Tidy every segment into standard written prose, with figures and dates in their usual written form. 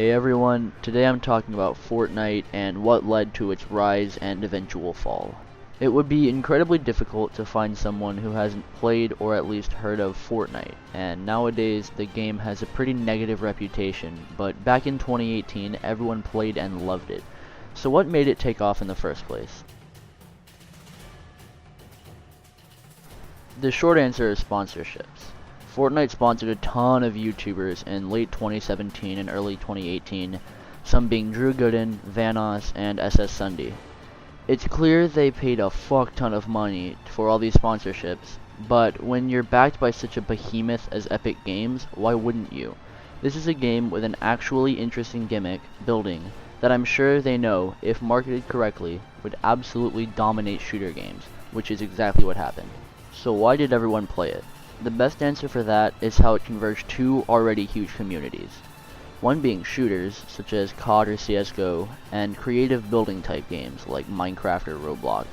Hey everyone, today I'm talking about Fortnite and what led to its rise and eventual fall. It would be incredibly difficult to find someone who hasn't played or at least heard of Fortnite, and nowadays the game has a pretty negative reputation, but back in 2018 everyone played and loved it. So what made it take off in the first place? The short answer is sponsorships. Fortnite sponsored a ton of YouTubers in late 2017 and early 2018, some being Drew Gooden, Vanoss, and SS Sunday. It's clear they paid a fuck ton of money for all these sponsorships, but when you're backed by such a behemoth as Epic Games, why wouldn't you? This is a game with an actually interesting gimmick, building, that I'm sure they know, if marketed correctly, would absolutely dominate shooter games, which is exactly what happened. So why did everyone play it? The best answer for that is how it converged two already huge communities. One being shooters, such as COD or CSGO, and creative building type games like Minecraft or Roblox.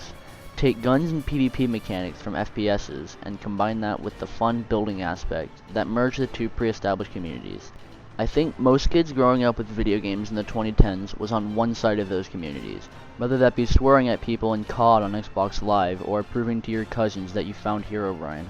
Take guns and PvP mechanics from FPSs and combine that with the fun building aspect that merge the two pre-established communities. I think most kids growing up with video games in the 2010s was on one side of those communities, whether that be swearing at people in COD on Xbox Live or proving to your cousins that you found Herobrine.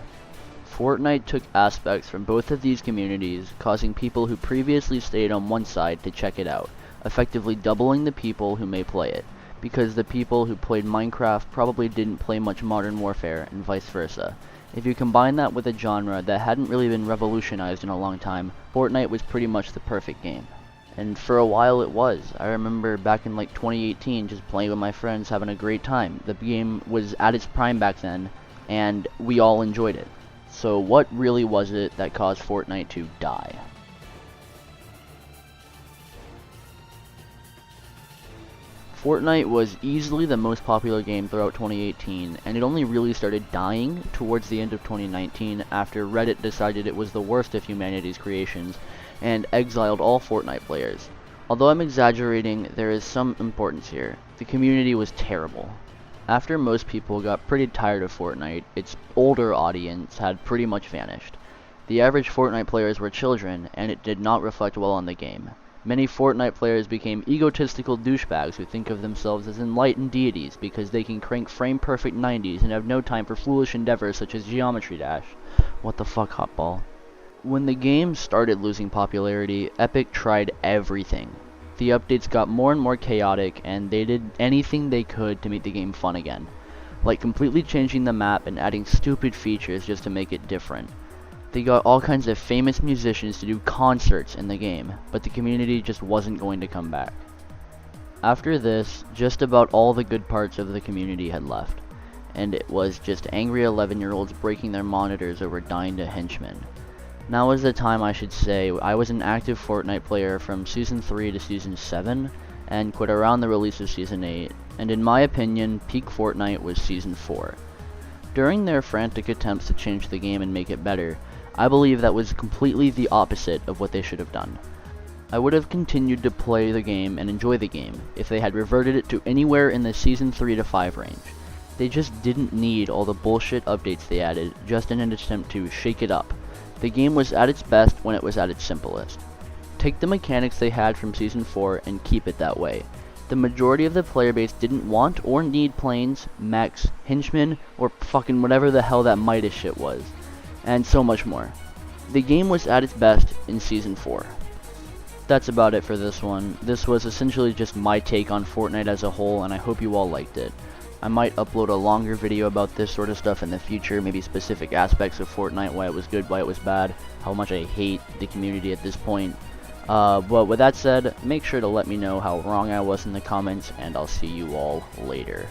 Fortnite took aspects from both of these communities, causing people who previously stayed on one side to check it out, effectively doubling the people who may play it, because the people who played Minecraft probably didn't play much Modern Warfare, and vice versa. If you combine that with a genre that hadn't really been revolutionized in a long time, Fortnite was pretty much the perfect game. And for a while it was. I remember back in like 2018 just playing with my friends, having a great time. The game was at its prime back then, and we all enjoyed it. So what really was it that caused Fortnite to die? Fortnite was easily the most popular game throughout 2018, and it only really started dying towards the end of 2019 after Reddit decided it was the worst of humanity's creations and exiled all Fortnite players. Although I'm exaggerating, there is some importance here. The community was terrible. After most people got pretty tired of Fortnite, its older audience had pretty much vanished. The average Fortnite players were children, and it did not reflect well on the game. Many Fortnite players became egotistical douchebags who think of themselves as enlightened deities because they can crank frame-perfect 90s and have no time for foolish endeavors such as Geometry Dash. What the fuck, Hotball? When the game started losing popularity, Epic tried everything. The updates got more and more chaotic, and they did anything they could to make the game fun again. Like completely changing the map and adding stupid features just to make it different. They got all kinds of famous musicians to do concerts in the game, but the community just wasn't going to come back. After this, just about all the good parts of the community had left, and it was just angry 11-year-olds breaking their monitors over dying to henchmen. Now is the time I should say I was an active Fortnite player from Season 3 to Season 7, and quit around the release of Season 8, and in my opinion, peak Fortnite was Season 4. During their frantic attempts to change the game and make it better, I believe that was completely the opposite of what they should have done. I would have continued to play the game and enjoy the game if they had reverted it to anywhere in the Season 3 to 5 range. They just didn't need all the bullshit updates they added just in an attempt to shake it up. The game was at its best when it was at its simplest. Take the mechanics they had from Season 4 and keep it that way. The majority of the player base didn't want or need planes, mechs, henchmen, or fucking whatever the hell that Midas shit was. And so much more. The game was at its best in Season 4. That's about it for this one. This was essentially just my take on Fortnite as a whole, and I hope you all liked it. I might upload a longer video about this sort of stuff in the future, maybe specific aspects of Fortnite, why it was good, why it was bad, how much I hate the community at this point. But with that said, make sure to let me know how wrong I was in the comments, and I'll see you all later.